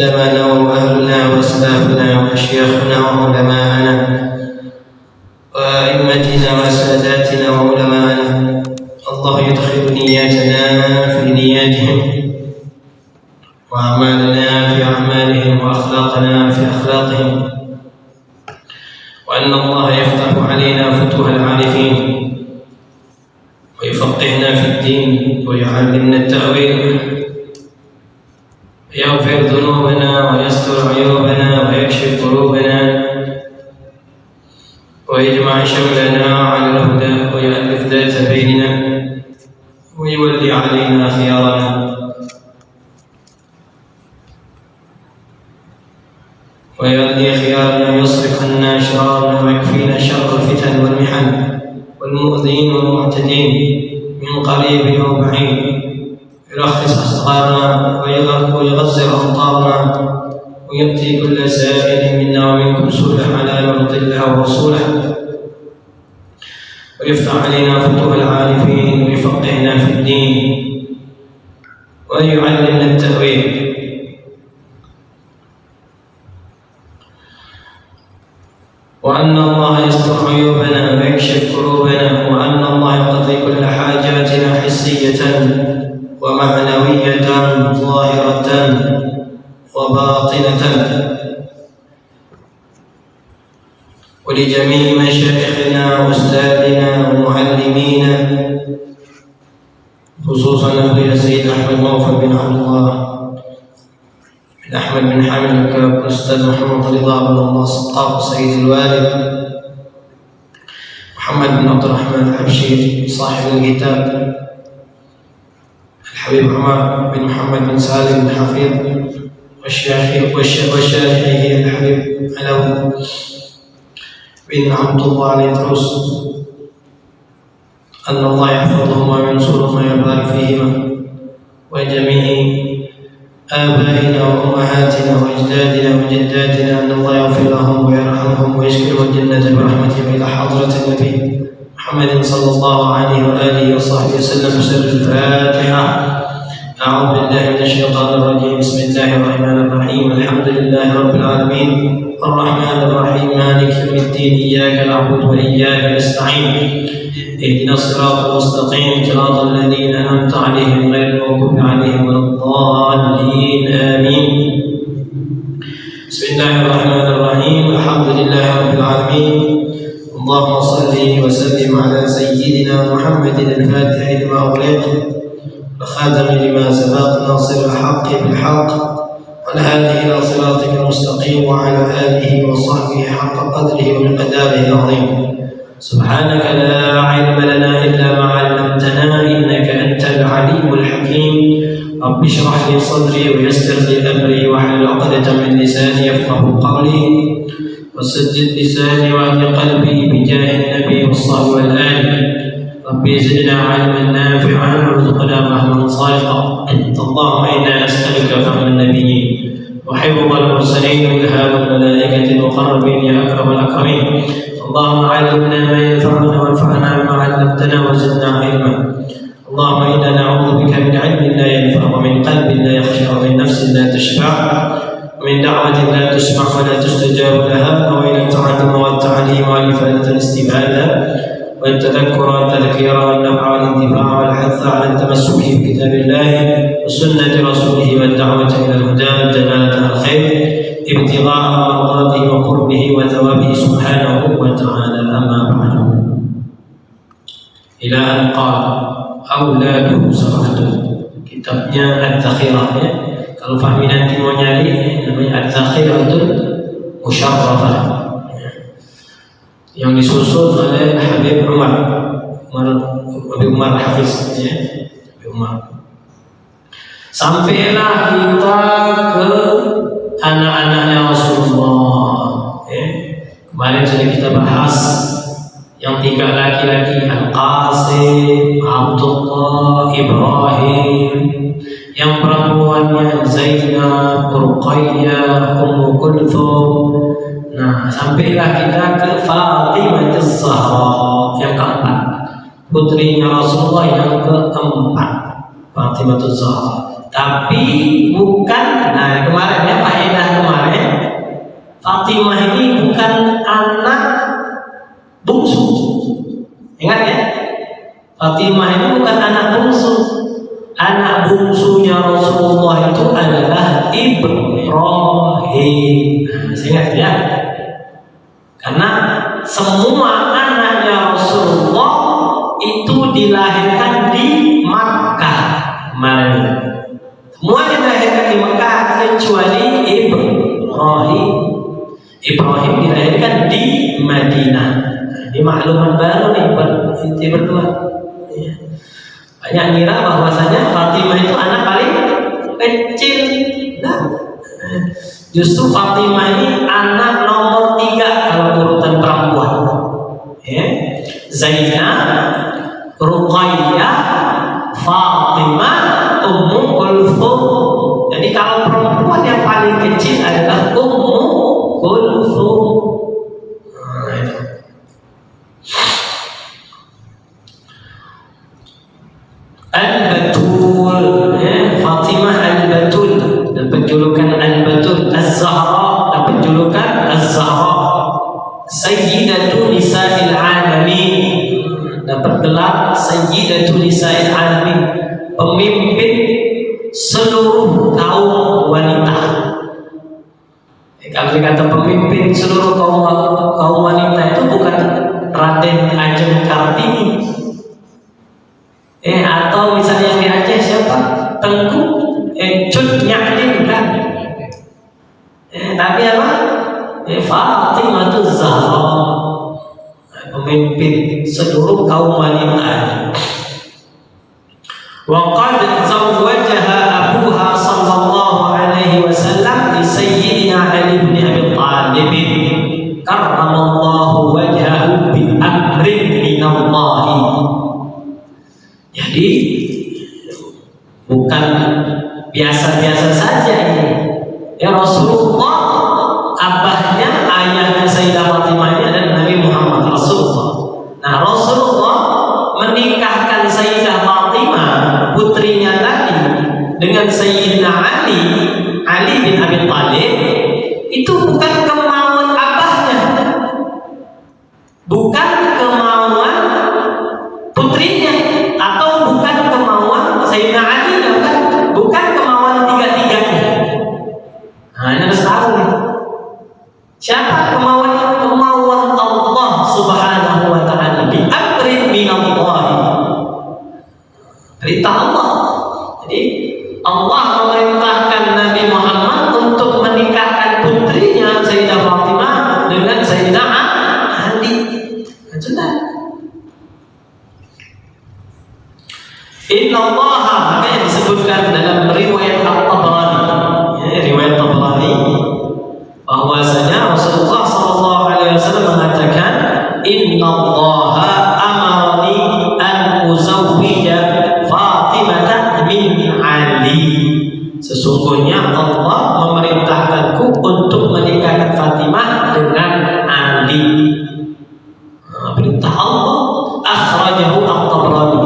علمانا وأهلنا وأسلافنا وأشياخنا وعلماءنا وأئمتنا وساداتنا وعلماءنا. الله يدخل نياتنا في نياتهم وأعمالنا في أعمالهم وأخلاقنا في أخلاقهم، وأن الله يفتح علينا فتوح العارفين ويفقهنا في الدين ويعلمنا التأويل ويغفر ذنوبنا ويستر عيوبنا ويكشف قلوبنا ويجمع شملنا على الهدى ويؤلف ذات بيننا ويولي علينا خيارنا ويصرف عنا شرارنا ويكفينا شر الفتن والمحن والمؤذين والمعتدين من قريب أو بعيد، يرخص أسقارنا ويغزر أمطارنا ويأتي كل سائل منا ومنكم سؤلا على مرض الله ورسوله، ويفتح علينا فتوح العارفين ويفقهنا في الدين ويعلمنا التأويل. وأن الله يستر عيوبنا ويكشف قلوبنا، وأن الله يقضي كل حاجاتنا حسية ومعنوية ظاهرة وباطنة. ولجميع مشايخنا وأستاذنا ومعلمينا خصوصا أبي سيد أحمد موفق بن عبد الله بن أحمد بن حامد الكاب، الأستاذ محمد رضا بن الله الصقاق سيد الوالد، محمد بن عبد الرحمن الحبشي صاحب الكتاب، الحبيب عمر بن محمد بن سالم بن حفيظ، وشيخه الحبيب علوي بن عبد الله الإدروس، أن الله يحفظهما وينصرهما ويبارك فيهما، وجميع آبائنا وأمهاتنا وأجدادنا وجداتنا، أن الله يغفر لهم ويرحمهم ويسكنهم الجنة برحمته. إلى حضرة النبي محمد صلى الله عليه وآله وصحبه وسلم. بسر الفاتحة. أعوذ بالله من الشيطان الرجيم. بسم الله الرحمن الرحيم. الحمد لله رب العالمين الرحمن الرحيم مالك يوم الدين، إياك نعبد وإياك نستعين، اهدنا الصراط المستقيم صراط الذين أنعمت عليهم غير المغضوب عليهم ولا الضالين آمين. بسم الله الرحمن الرحيم. الحمد لله رب العالمين. اللهم صل وسلم على سيدنا محمد الفاتح لما أغلق والخاتم لما سبق ناصر الحق بالحق والهادي إلى صراطك المستقيم وعلى آله وصحبه حق قدره ومقداره العظيم. سبحانك لا علم لنا إلا ما علمتنا إنك أنت العليم الحكيم. رب اشرح لي صدري ويسر لي أمري واحلل عقدة من لساني يفقهوا قولي وسدد لساني واهد قلبي بجاه النبي والصحب والآل. ربي زدنا علما نافعا وارزقنا فهما صادقا. اللهم إنا نسألك فهم النبيين وحفظ المرسلين وإلهام الملائكة المقربين يا أكرم الأكرمين. اللهم علمنا ما ينفعنا وانفعنا بما علمتنا وزدنا علما. اللهم إنا نعوذ بك من علم لا ينفع ومن قلب لا يخشع ومن نفس لا تشبع ومن دعوة لا تسمع ولا تستجاب لها، وإلى التعلم والتعليم والإفادة والاستفادة والتذكر والتذكير والنفع والانتفاع والحث على التمسك بكتاب الله وسنة رسوله والدعوة إلى الهدى والدلالة على الخير ابتغاء مرضاته وقربه وثوابه سبحانه وتعالى. أما بعد. إلى أن قال أولاده سبعة. Kitabnya Ad-Dhakhirah ya. Kalau Fahmi nanti mau nyari namanya Ad-Dhakhirah itu Musyarrafah yang disusun oleh Habib Umar Hafiz ya. Umar. Sampailah kita ke anak-anaknya Rasulullah ya. Kemarin sudah kita bahas yang 3 laki-laki, Al-Qasim, Abdullah, Ibrahim. Yang perempuannya Zainab, Ruqayyah, Ummu Kulthum. Nah, sampailah kita ke Fatimah Az-Zahra yang keempat, putrinya Rasulullah yang keempat, Fatimah Az-Zahra. Tapi bukan, nah kemarin ya faedah kemarin, Fatimah ini bukan anak bungsu. Ingat ya, Fatimah ini bukan anak bungsu. Anak bungsunya Rasulullah itu adalah Ibrahim. Nah, ingat ya, karena semua anaknya Rasulullah itu dilahirkan di Makkah kemarin. Semuanya dilahirkan di Makkah kecuali Ibrahim. Ibrahim dilahirkan di Madinah. Ini maklumat baru nih buat kita berdua. Ya. Banyak ngira bahwasanya Fatimah itu anak paling kecil. Nah, justru Fatimah ini anak nomor 3 kalau urutan perempuan. Ya. Zainab, Ruqayyah, Fatimah, Ummu Kulthum. Jadi kalau perempuan yang paling kecil adalah Ummu Kulthum. Al-Batul, Fatimah Al-Batul, dan penjulukan Al-Batul, Az-Zahra, dan penjulukan Az-Zahra, Sayyidatu Nisa'il Alamin, dapat gelar Sayyidatu Nisa'il Alamin, pemimpin seluruh kaum wanita. Kalau dikata pemimpin seluruh kaum wanita itu bukan Raden Ajeng Kartini. Atau misalnya yang di Aceh siapa? Tengku Cut Nyadin kan? Tapi apa? Fatimah itu Zahra, pemimpin seluruh kaum wanita. Wa qad zawwajaha abuha sallallahu alaihi wasallam li sayyidina Ali bin Abi Thalib karramallahu wajhahu bi amrin minallahi. Jadi bukan biasa-biasa saja ini. Ya Rasulullah, abahnya, ayahnya Sayyidah Fatimah ini adalah Nabi Muhammad Rasulullah. Nah Rasulullah menikahkan Sayyidah Fatimah, putrinya tadi, dengan Sayyidina Ali bin Abi Thalib. Itu bukan kemauan abahnya, bukan kemauan putrinya, atau bukan kemauan Sayyidina Ali, bukan kemauan tiga-tiganya. Nah, ini harus tahu nih. Siapa kemauan? Kemauan Allah Subhanahu wa ta'ala, bi amrin minallah. Perintah Allah. Jadi Allah memerintahkan Nabi Muhammad untuk menikahkan putrinya Sayyidah Fatimah dengan Sayyidina Ali. Nah, sudah. Inna Allah, maka yang disebutkan dalam riwayat At-Tabrani, riwayat Tabrani, bahwasanya Rasulullah SAW mengatakan, Inna Allah amarani an uzawwija Fatimah min Ali. Sesungguhnya Allah memerintahkanku untuk menikahkan Fatimah dengan Ali. Perintah Allah. Akhrajahu At-Tabrani.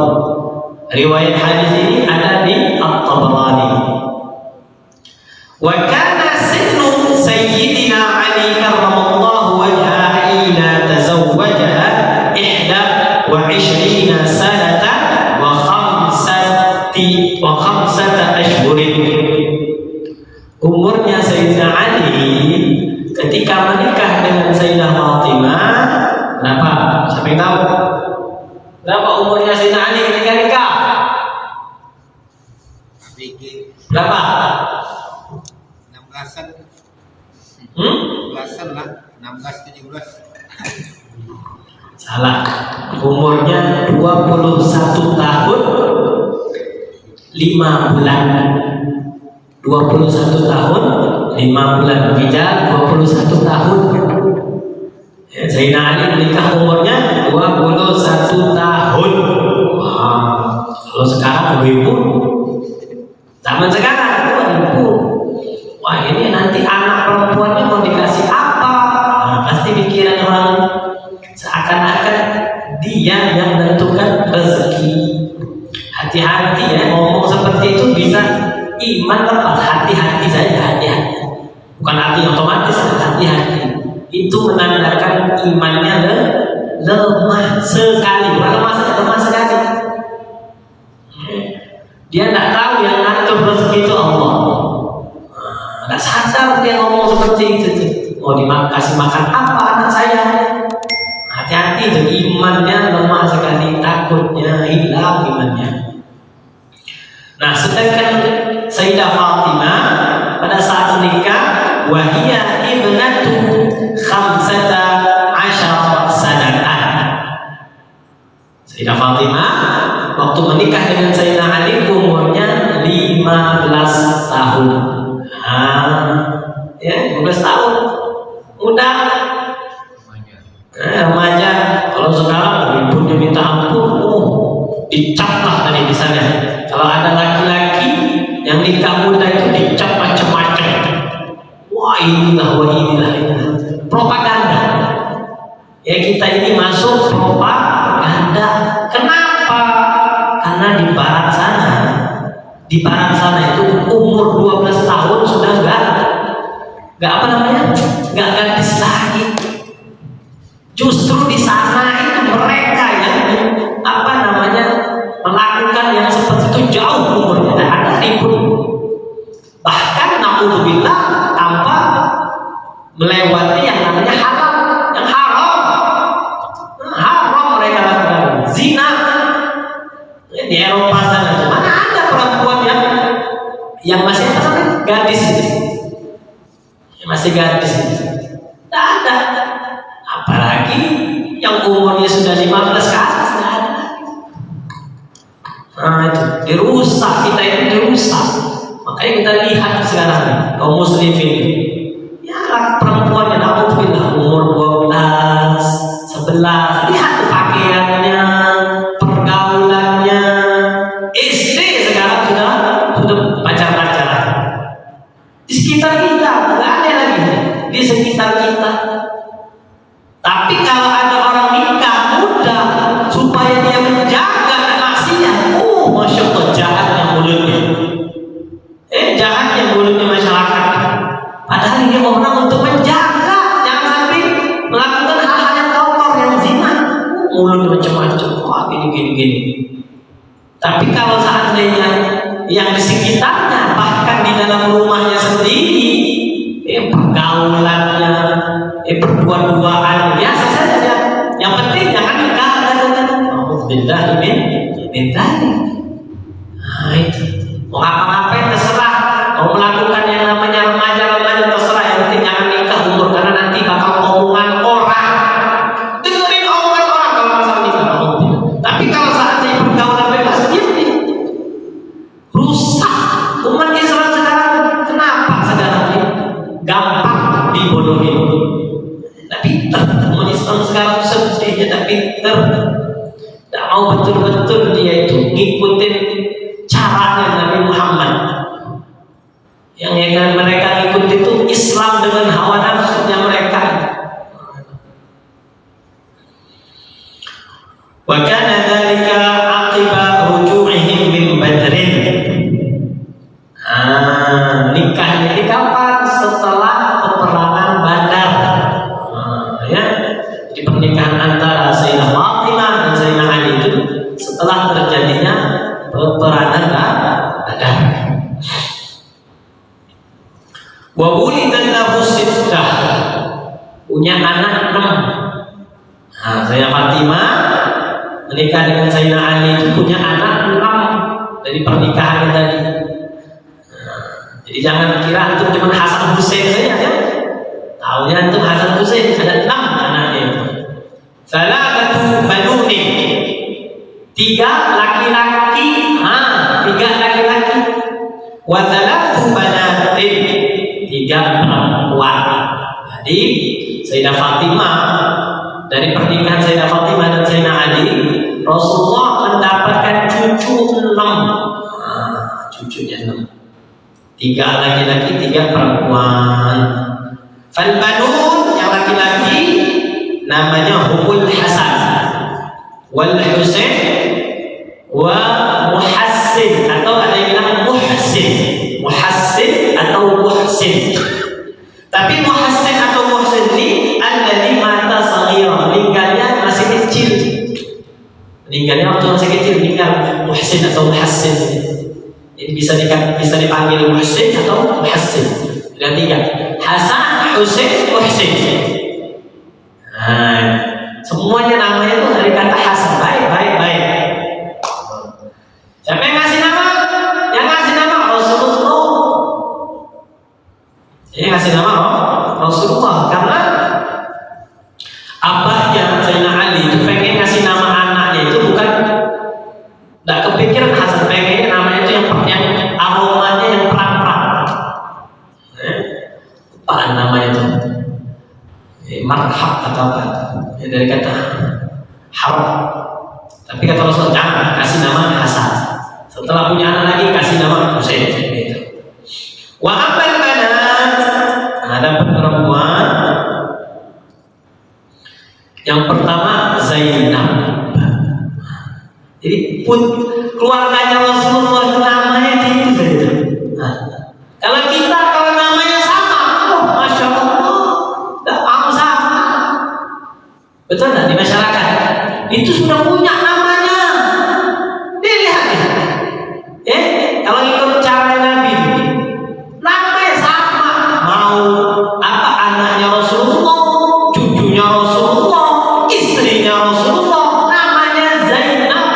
Riwayat hadis ini ada di At-Tabrani. Wa kana sinnu Sayyidina Ali karramallahu wajhahu hina tazawwajaha 21 sanatan wa khamsata ashhurin. Umurnya Sayyidina Ali ketika menikah dengan Sayyidah Fatimah berapa? Siapa yang tahu? Berapa umurnya Sayyidina Ali ketika nikah? Berapa? 16-an. 16-an lah, 16-17. Salah. Umurnya 21 tahun 5 bulan. 21 tahun 5 bulan. Rijal 21 tahun. Sayyidina Ali menikah umurnya 21 tahun. Wah, kalau sekarang ibu, zaman sekarang ibu, wah ini nanti anak perempuannya mau dikasih apa? Nah, pasti pikiran orang seakan-akan dia yang menentukan rezeki. Hati-hati ya, ngomong seperti itu bisa iman lepas, hati-hati saja, hati-hati. Bukan hati otomatis, hati-hati. Itu menandakan imannya lemah sekali, bukan lemah saja, lemah sekali. Dia tidak tahu yang ngatur rezeki itu Allah. Tidak sadar dia ngomong seperti itu. Oh, dikasih makan apa anak saya? Hati-hati itu, imannya lemah sekali, takutnya hilang imannya. Nah, sedangkan Sayyidah Fatimah pada saat menikah, wahia ibnatu 15 sanatan. Sayyidah Fatimah waktu menikah dengan Sayyidina Ali umurnya 15 tahun. Ya, 15 tahun. Mudah. Remaja. Kalau sekarang ibunya minta ampun, dicap lah tadi misalnya. Kalau ada laki-laki yang nikah muda itu dicap macam-macam. Wah inilah. Propaganda. Ya kita ini masuk propaganda. Kenapa? Karena di barat sana itu umur 12 tahun sudah nggak gadis lagi. Justru di sana itu mereka yang melakukan yang seperti itu jauh umurnya, ada ribut. Bahkan naudzubillah tanpa melewati yang namanya halal, yang haram mereka lakukan zina. Di Eropa sana mana ada perempuan yang masih gadis itu, masih gadis itu, tidak ada. Apalagi yang umurnya sudah 15 ke atas, tidak ada. Nah itu dirusak, kita itu dirusak. Makanya kita lihat sekarang kaum muslimin, ya perempuan yang alhamdulillah umur 12, 11, lihat pakaiannya, pergaulannya. SD sekarang sudah pacar-pacaran. Di sekitar kita nggak ada lagi, di sekitar kita. Tapi kalau ada orang nikah muda supaya dia menjaga maksiat, masya Allah jahatnya mulutnya. Jahatnya mulutnya masyarakat. Padahal dia orang untuk menjaga, jangan sampai melakukan hal-hal yang kotor, yang zina. Mulut macam-macam, wah gini. Tapi kalau seandainya yang di sekitarnya, bahkan di dalam rumahnya sendiri, pergaulannya, berdua-duaan biasa saja. Yang penting jangan nikah dan alhamdulillah min dzalik. Nah itu. Mau ngapa-ngapain terserah. Mau melakukan yang namanya remaja terserah. Yang penting jangan nikah umur, karena nanti bakal omongan orang. Dengerin omongan orang kalau masalah nikah. Tapi kalau saatnya pergaulan bebas, diam. Rusak umat Islam sekarang. Kenapa sekarang ini gampang dibodohi? Umat Islam sekarang sedih, tidak pintar, tidak mau betul-betul dia itu ngikutin caranya Nabi Muhammad. Yang mereka ikut itu Islam dengan hawa nafsunya mereka. Wa kana dzalika aqiba ruju'ihim min Badrin. Nikahnya di kapan? Setelah peperangan Badar. Di pernikahan antara Sayyidah Fatimah dan Sayyidina Ali itu setelah terjadinya peperangan Badar. Wa wulidat lahu sittah, punya anak 6. Sayyidah Fatimah menikah dengan Sayyidina Ali itu punya anak 6 dari pernikahan tadi. Jadi jangan kira itu cuma Hasan Hussein saja ya. Tahunya itu Hasan Hussein ada 6 anaknya itu. Salatatu banunin, 3 laki-laki, 3 laki-laki. Wa salatu banatin, 3 perempuan. Jadi Sayyidah Fatimah, dari pernikahan Sayyidah Fatimah dan Sayyidina Ali, Rasulullah mendapatkan cucu 6. Cucunya 6. 3 laki-laki, 3 perempuan. Fal banun, yang laki-laki namanya Humul Hasan wal Husain wa Muhassin, atau ada yang bilang Muhsin. Muhsin atau Muhassin. Ini bisa dipanggil Muhsin atau Muhassin. Ada 3. Hasan, Husain, Muhsin. Nah, semuanya namanya itu dari kata Hasan. Baik. Siapa yang ngasih nama? Yang ngasih nama Rasulullah. Yang ngasih nama Rasulullah karena abahnya Sayyidina Ali itu pengen ngasih nama anaknya itu bukan tidak kepikiran Hasan, pengen namanya itu yang aromanya yang perang-perang. Apaan namanya itu? Marhab atau apa? Ya, dari kata harap. Tapi kata Rasul jangan kasih nama Hasan. Setelah punya anak lagi kasih nama Husain. Gitu. Wa abal banat, ada perempuan. Yang pertama Zainab. Jadi keluarganya Rasulullah namanya itu Zainab. Nah, kalau namanya sama, masya Allah, sama. Betul nggak di masyarakat? Itu sudah punya namanya. Dilihat ya. Kalau ikut cara Nabi, namanya sama. Mau apa anaknya Rasulullah, cucunya Rasulullah, istrinya Rasulullah, namanya Zainab.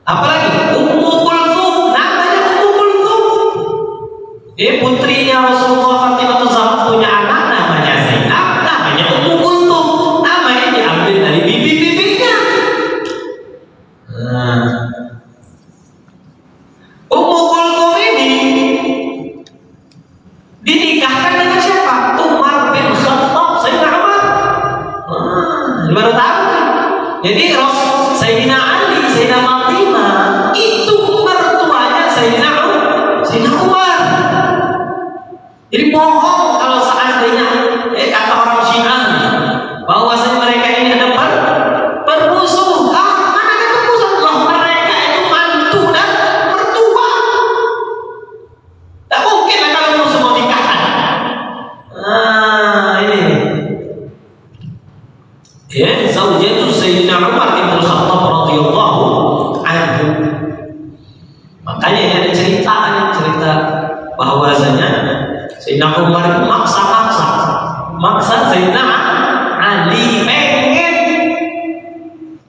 Apalagi Ummu Kulthum, namanya Ummu Kulthum. Putrinya Rasulullah Fatimah Zahra punya anak namanya Zainab, namanya Ummu Kulthum, namanya diambil dari bibi-bibinya. Ummu Kulthum ini dinikahkan dengan siapa? Umar bin Khattab, Sayyidina Umar. Baru tahu kan? Jadi Sayyidina Ali, Sayyidina Fatimah itu mertuanya Sayyidina Umar. Jadi bohong kalau seandainya kata orang Syiah bahwasanya mereka ini ada bermusuh. Mana ada bermusuh? Loh, mereka itu mantu dan mertua. Tak mungkin lah kalau musuh mau nikahkan. Ini zaujatu Sayyidina Umar bin Khattab radhiyallahu anhu. Makanya ini ada cerita bahwasanya Sayyidina Umar itu maksa Sayyidina Ali pengen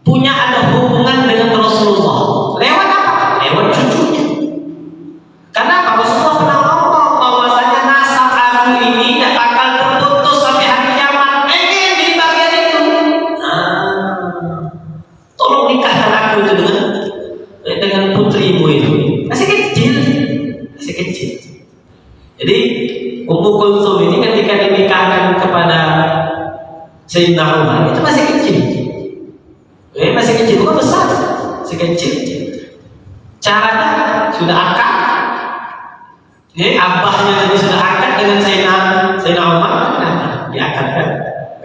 punya ada hubungan dengan Rasulullah. Lewat apa? Lewat cucunya. Karena Rasulullah pernah ngomong bahwasanya nasab aku ini tidak bakal terputus sampai hari kiamat. Pengen di bagian itu. Tolong nikahkan aku itu dengan putrimu itu. Masih kecil. Jadi Ummu Kulthum ini ketika dinikahkan kepada Sayyidina Umar itu masih kecil. Masih kecil, bukan besar, masih kecil. Caranya sudah akad. Abahnya tadi sudah akad dengan Sayyidina Umar, diakadkan.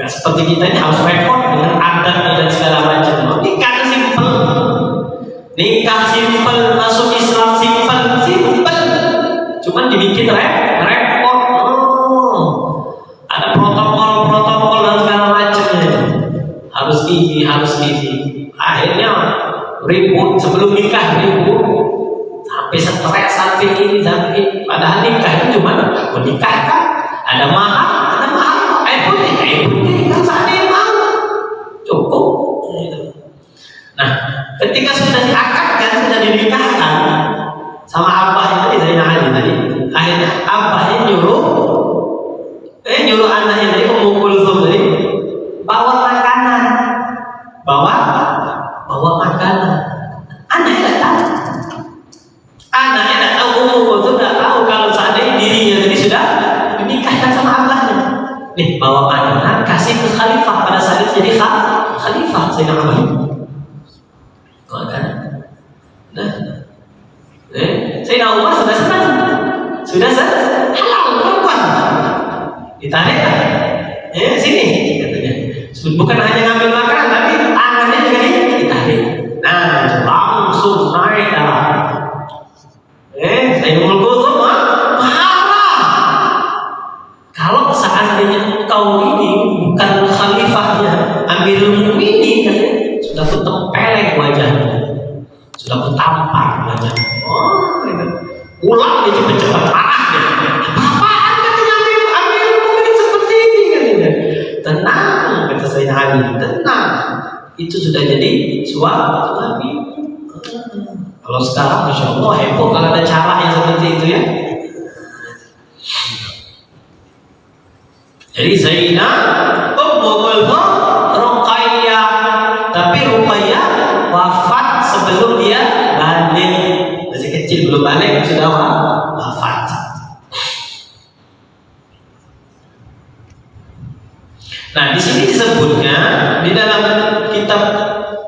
Gak seperti kita ini harus repot dengan adat dan segala macam. Nikah simpel, masuk Islam simpel. Cuman dibikin repot. Ada protokol dan segala macamnya. Harus ini. Akhirnya ribut sebelum nikah sampai stres sampai ini. Padahal nikah itu cuma menikahkan. Ada mahar. Putih kan seandainya mau cukup. Nah, ketika sudah diakadkan, sudah dinikahkan sama abahnya tadi Zainal Ali tadi, akhirnya abahnya nyuruh anaknya tadi Ummu Kulthum tadi bawa makanan. Anaknya tidak tahu Ummu Kulthum tidak tahu kalau seandainya dirinya tadi sudah dinikahkan sama abahnya. Nih, bawa makanan kasih ke khalifah pada saat itu jadi khalifah Sayyidina Ali. Sayyidina Umar sudah senang, halal perempuan, ditarik lah, sini katanya. Bukan hanya ngambil makanan, tapi tangannya juga ditarik. Nah, langsung naik dalam. Sayyidina Kulthum marah. Kalau seandainya engkau ini bukan khalifahnya Amirul Mukminin, tempeleng wajahnya, sudah ketampar wajahnya. Oh, itu. Ulang dia cepat-cepat arahnya. Apaan katanya ambil mungkin seperti ini katanya. Tenang kata Sayyidina Ali, tenang. Itu sudah jadi suatu Nabi. Kalau sekarang Masya Allah heboh kalau ada cara yang seperti itu ya. Jadi Zainab Ummul Ruqayyah, tapi Ruqayyah wafat sebelum dia balik, masih kecil belum balik sudah wafat. Nah di sini disebutnya di dalam kitab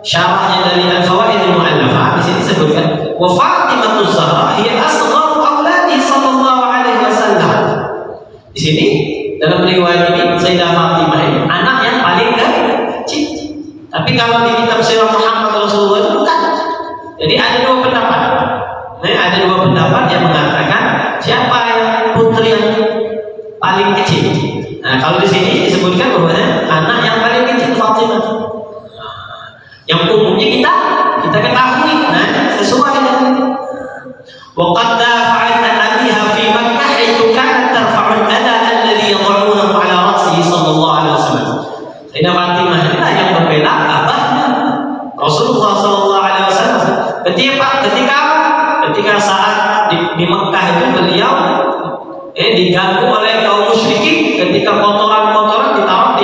syarahnya dari Al-Fawaidul Mu'allafah, di sini disebutkan wa Fatimah Zahra hiya asgharu auladi sallallahu alaihi wasallam. Di sini dalam riwayat ini Sayyidah Fatimah ini anak yang paling kecil. Tapi kalau di kitab Sirah Muhammad Rasulullah itu bukan. Jadi ada dua pendapat. Ada dua pendapat yang mengatakan siapa yang putri yang paling kecil. Nah, kalau di sini disebutkan bahwa anak yang paling kecil Fatimah. Yang umumnya kita ketahui, nah sesuai dengan waqad dafa'at abiha fi Makkah itu kanat tarfa'ul adha alladhi yad'unahu ala ra'sihi sallallahu alaihi wasallam. Sayyidah Fatimah inilah yang membela abahnya Rasulullah sallallahu alaihi wasallam. Ketika saat di Makkah itu beliau diganggu oleh kaum musyrikin ketika kotoran-kotoran ditaruh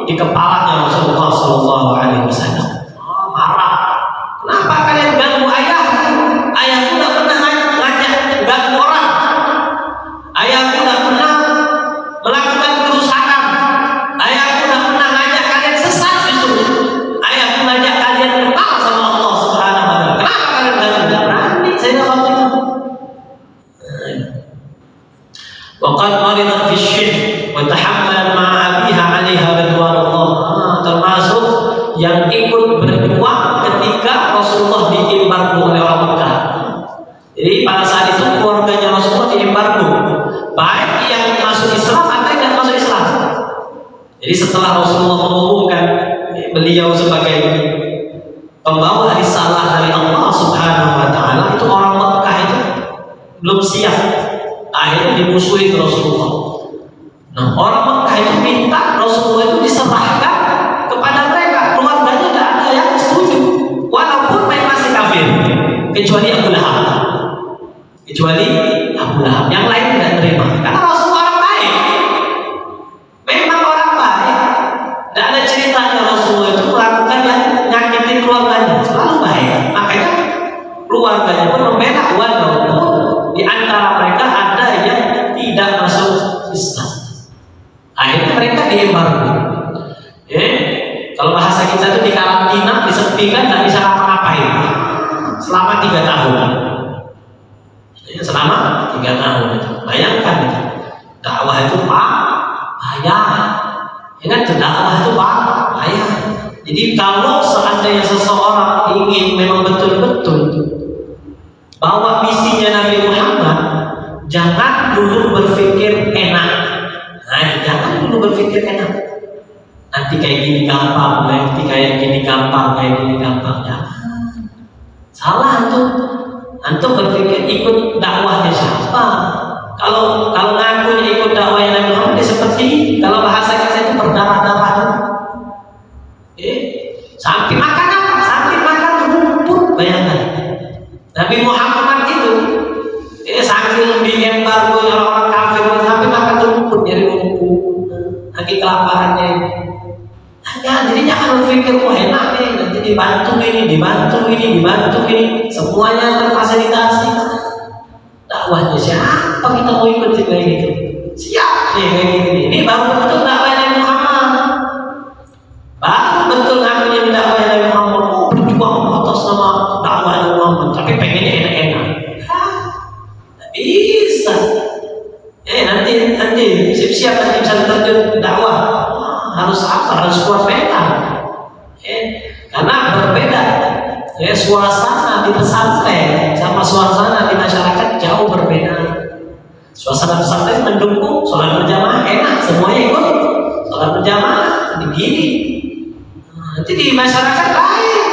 di kepalanya Rasulullah sallallahu alaihi wasallam. Marah. Kenapa kalian ganggu ayah? Ayahku tidak pernah ngajak ganggu orang. Ayahku tidak pernah melakukan kerusakan. Ayahku tidak pernah ngajak kalian sesat justru. Ayahku ngajak kalian kenal sama Allah Subhanahu wa taala. Kenapa kalian ganggu? Berani saya dapat itu. Waqad maridat fi syirk wa tahammalat ma'a abiha 'alaiha ridwanullah. Termasuk yang ikut berjuang ketika Rasulullah diembargo oleh orang Mekah. Jadi pada saat itu keluarganya Rasulullah diembargo, baik yang masuk Islam atau tidak masuk Islam. Jadi setelah Rasulullah mengumumkan beliau sebagai pembawa risalah dari Allah Subhanahu wa taala, itu orang Mekah itu belum siap. Akhirnya dimusuhi Rasulullah. Nah, orang Mekah itu minta Rasulullah itu diserahkan kepada mereka. Keluarganya tidak ada yang setuju, walaupun mereka masih kafir, kecuali Abu Lahab. Yang lain tidak terima. Karena Rasulullah orang baik. Memang orang baik. Tidak ada ceritanya Rasulullah itu melakukan yang nyakitin keluarganya. Selalu baik. Makanya keluarganya pun membela, walaupun di antara mereka ada yang tidak masuk Islam. Akhirnya mereka diembargo. Kalau bahasa kita itu dikarantina, disepikan, tidak bisa ngapa-ngapain selama 3 tahun. Selama 3 tahun. Bayangkan itu. Dakwah itu payah. Ingat, dakwah itu payah. Jadi kalau seandainya seseorang ingin memang betul-betul bahwa misinya Nabi Muhammad, jangan dulu berpikir enak. Jangan dulu berpikir enak. Nanti kayak gini gampang, nanti kayak gini gampang, jangan. Salah tuh. Antum berpikir ikut dakwahnya siapa? Kalau ngakunya ikut dakwahnya Nabi Muhammad, seperti kalau bahasa kita itu berdarah-darah. Sampai makan apa? Sampai makan rumput, bayangkan. Nabi Muhammad itu sambil diembargo orang kafir sampai makan rumput, dari rumput, lagi kelaparannya. Jadi jangan berpikir enak nih, nanti dibantu ini, semuanya terfasilitasi. Dakwahnya siapa kita mau ikut kayak gitu? Siap nih kayak gini. Ini baru betul dakwahnya Muhammad. Baru betul ngakunya dakwahnya Nabi Muhammad. Berjuang atas nama dakwahnya Muhammad, tapi pengennya enak-enak. Bisa. Nanti siap-siap nanti bisa terjun dakwah. Harus apa? Harus kuat mental. Karena berbeda. Suasana di pesantren sama suasana di masyarakat jauh berbeda. Suasana pesantren mendukung sholat berjamaah, enak, semuanya ikut sholat berjamaah begini. Nanti di masyarakat lain.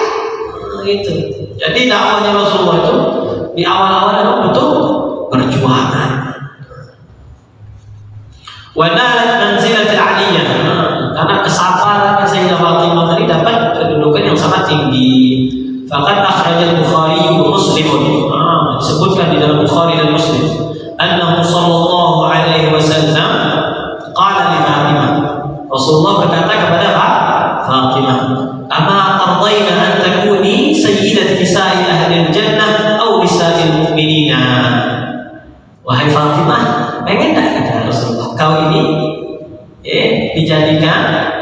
Gitu. Jadi dakwahnya Rasulullah itu di awal-awal memang betul perjuangan. Wanalat manzilat aliyah, karena kesabaran Sayyidah Fatimah tadi dapat kedudukan yang sangat tinggi. Faqad akhrajal Bukhari wa Muslim, disebutkan di dalam Bukhari dan Muslim, annahu sallallahu alaihi wasallam qala li Fatimah, Rasulullah berkata kepada Fatimah, "Ama tardaina an takuni sayyidat nisa'i ahli jannah aw nisa'il mu'minina?" Wahai Fatimah, pengen tak kata Rasulullah, kau ini dijadikan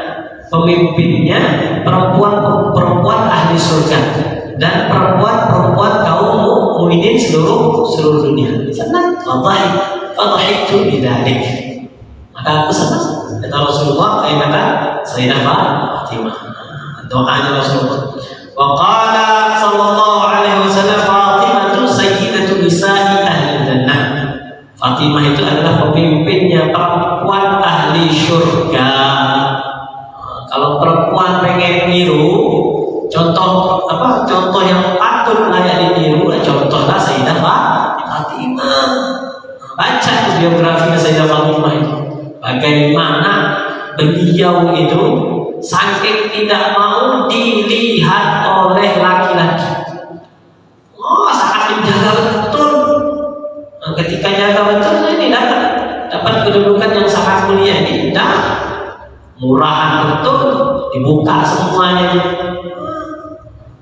pemimpinnya perempuan ahli surga dan perempuan kaum mukminin seluruh dunia. Senang, fadhahiktu bidzalik. Maka aku senang. Kata Rasulullah, kata Sayyidah Fatimah. Doanya Rasulullah. Wa qala sallallahu alaihi wasallam, Fatimah sayyidatu nisa'i ahli jannah. Fatimah itu adalah pemimpinnya perempuan ahli surga. Kalau perempuan pengen niru, contoh yang patut layak ditiru, contohlah Sayyidah Fatimah. Baca biografi Sayyidah Fatimah itu, bagaimana beliau itu saking tidak mau dilihat oleh laki-laki. Sangat menjaga betul. Ketika jaga betul, ini dapat kedudukan yang sangat mulia. Ini murahan betul, dibuka semuanya.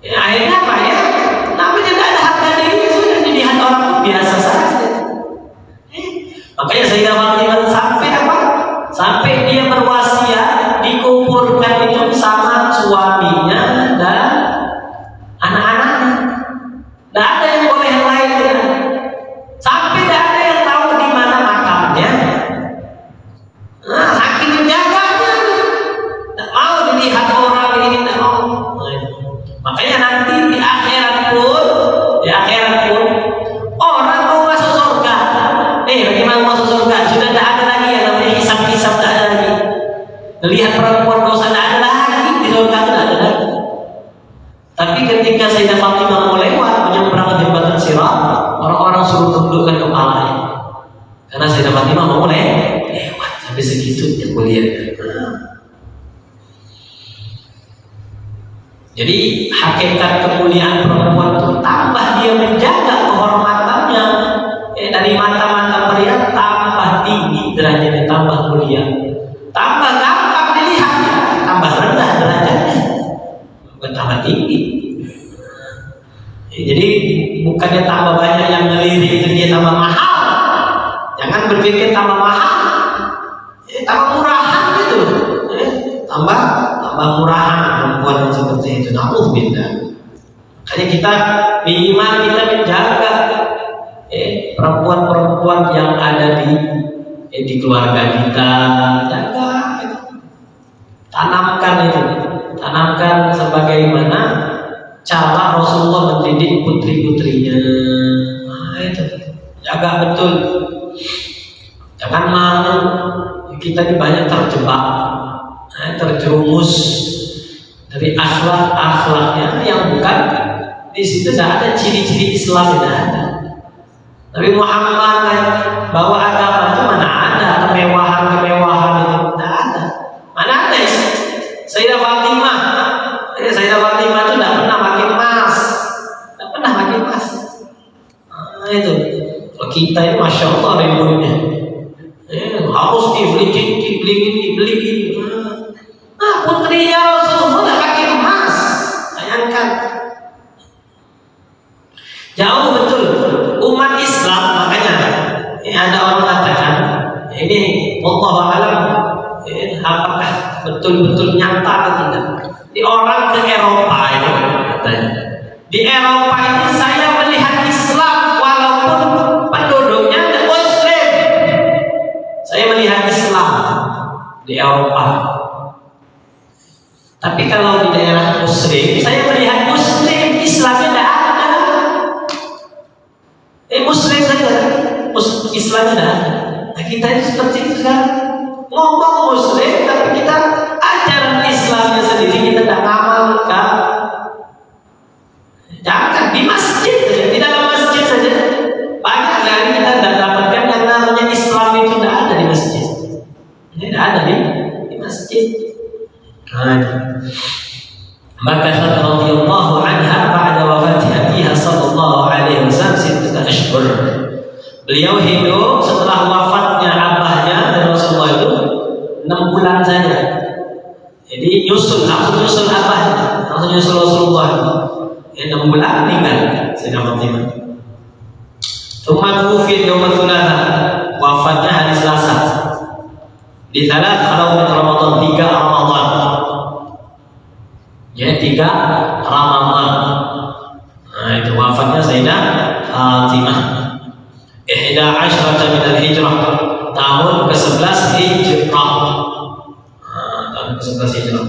Akhirnya apa ya? Namanya tidak ada harga diri, sudah dilihat orang pun biasa saja. Makanya Sayyidah Fatimah sampai apa? Sampai dia berwasiat dikuburkan itu sama suaminya dan anak-anaknya. Tidak ada yang boleh lain dengan. Sampai tidak ada yang tahu di mana makamnya. Saking menjaganya, tidak mau dilihat orang ini, tidak mau. Makanya nanti di akhirat pun orang mau masuk surga. Bagaimana masuk surga? Sudah tidak ada lagi yang namanya hisab-hisab, tidak ada lagi. Lihat perempuan dosa tidak ada lagi di surga, tidak ada lagi. Tapi ketika Sayyidah Fatimah mau lewat menyeberang jembatan Sirat, orang-orang suruh tundukkan kepalanya. Karena Sayyidah Fatimah mau lewat sampai segitunya mulia. Jadi hakikat kemuliaan perempuan itu tambah dia menjaga kehormatannya dari mata-mata pria, tambah tinggi derajatnya, tambah mulia, tambah gampang dilihatnya, tambah rendah derajatnya, bukan tambah tinggi. Jadi bukannya tambah banyak yang ngelirik itu dia tambah mahal. Jangan berpikir tambah mahal, tambah murahan gitu, tambah murahan perempuan yang seperti itu. Namun beda. Makanya kita minimal kita menjaga perempuan-perempuan yang ada di keluarga kita, jaga, tanamkan sebagaimana cara Rasulullah mendidik putri-putrinya. Itu jaga betul. Jangan mau kita banyak terjebak, terjerumus dari akhlaknya yang bukan. Di situ tidak ada ciri-ciri Islam, tidak ada. Nabi Muhammad bawa agama itu mana ada kemewahan itu, tidak ada. Mana ada Sayyidah Fatimah itu tidak pernah pakai emas, itu. Kalau kita itu masya Allah ributnya, harus dibeli ini. Putrinya Rasulullah tidak pakai emas, bayangkan. Jauh betul umat Islam. Makanya ada orang mengatakan ini wallahu alam, apakah betul-betul nyata atau tidak. Di orang ke Eropa itu katanya, di Eropa ini saya melihat Islam walaupun penduduknya Muslim. Saya melihat Islam di Eropa. Tapi kalau di daerah Muslim, saya melihat Muslim, Islamnya tidak ada. Muslim saja, Islamnya tidak ada. Nah, kita itu seperti itu kan, ngomong Muslim, tapi kita ajaran Islamnya sendiri kita tidak amalkan. Ini tidak ada di masjid. Nah, maka radhiyallahu anha ba'da wafati abiha sallallahu alaihi wasallam 6 ashhur. Beliau hidup setelah wafatnya abahnya dan Rasulullah itu 6 bulan saja. Jadi langsung nyusul abahnya, langsung nyusul Rasulullah. 6 bulan meninggal Sayyidah Fatimah. Tsumma tuwufiyat yaum Tsulatsa, wafatnya hari Selasa. Di salat kalau Ramadan 3 Ramadan. Ya 3 Ramadan. Nah, itu wafatnya Sayyidah Fatimah. 11 min al-Hijrah, tahun ke-11 Hijrah. Tahun ke-11 Hijrah.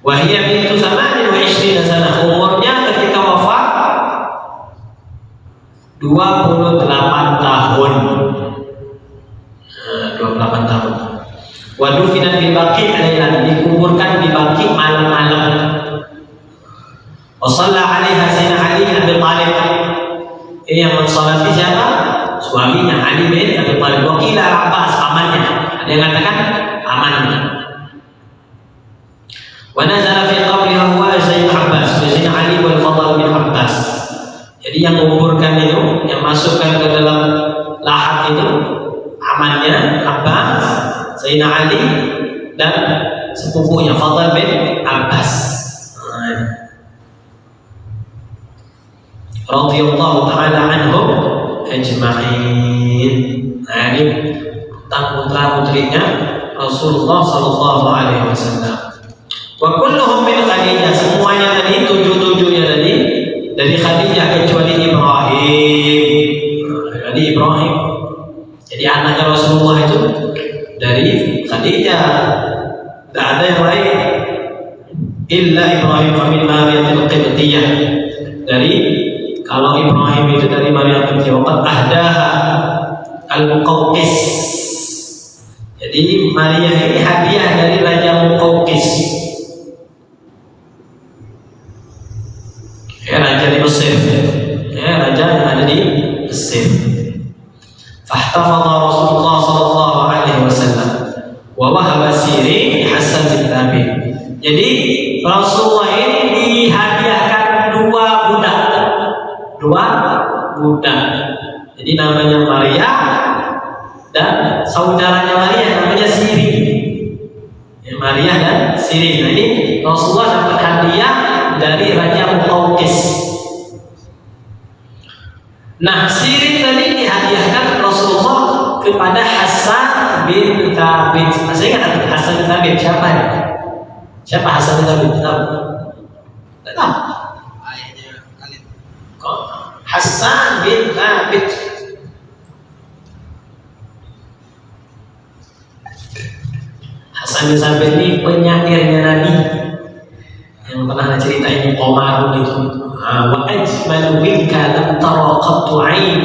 Wa hiya bintu 28 sana, umurnya ketika wafat 28 tahun. 28 tahun. Wa dufinat bil Baqi' lailan, dikuburkan di Baqi' malam-malam. Wa shalla 'alaiha Sayyidina Ali bin Abi Thalib. Ini yang mensalati siapa? Suaminya Ali bin Abi Thalib. Wa qila Abbas, pamannya. Ada yang mengatakan pamannya. Wa nazala fi qabriha huwa Sayyidina Abbas, Sayyidina Ali wal Fadl bin Abbas. Jadi yang menguburkan itu, yang masukkan ke dalam lahat itu pamannya Abbas, Sayyidina Ali dan sepupunya Fadl bin Abbas. Radhiyallahu ta'ala anhum ajma'in. Nah, ini tentang putra-putrinya Rasulullah sallallahu alaihi wasallam. Wa kulluhum min Khadijah, semuanya tadi 7-7-nya tadi dari Khadijah kecuali Ibrahim. Dari Ibrahim. Jadi anaknya Rasulullah itu dari Khadijah. Tidak ada yang lain. Illa Ibrahim min Mariyatil Qibtiyah. Dari kalau Ibrahim itu dari Maryam Qibtiyah, waqad ahdaha al-Muqawqis. Jadi Maria ini hadiah dari Raja Muqawqis. Raja di Mesir. Raja yang ada di Mesir. Fahtafadha Rasulullah sallallahu alaihi wasallam wa wahaba Sirin Hasan bin Thabit. Jadi Rasulullah ini dihadiahkan 2 budak. Jadi namanya Maria dan saudaranya Maria namanya Sirin. Maria dan Sirin. Nah, ini Rasulullah dapat hadiah dari Raja Muqawqis. Nah, Sirin tadi dihadiahkan Rasulullah kepada Hasan bin Thabit. Masih ingat Hasan bin Thabit siapa ya? Siapa Hasan bin Thabit? Tahu? Tidak tahu. Ayahnya Khalid. Hasan bin Thabit. Hasan bin Thabit ini penyairnya Nabi yang pernah ceritain Omar itu. Wa ajmalu minka lam tara qattu 'ain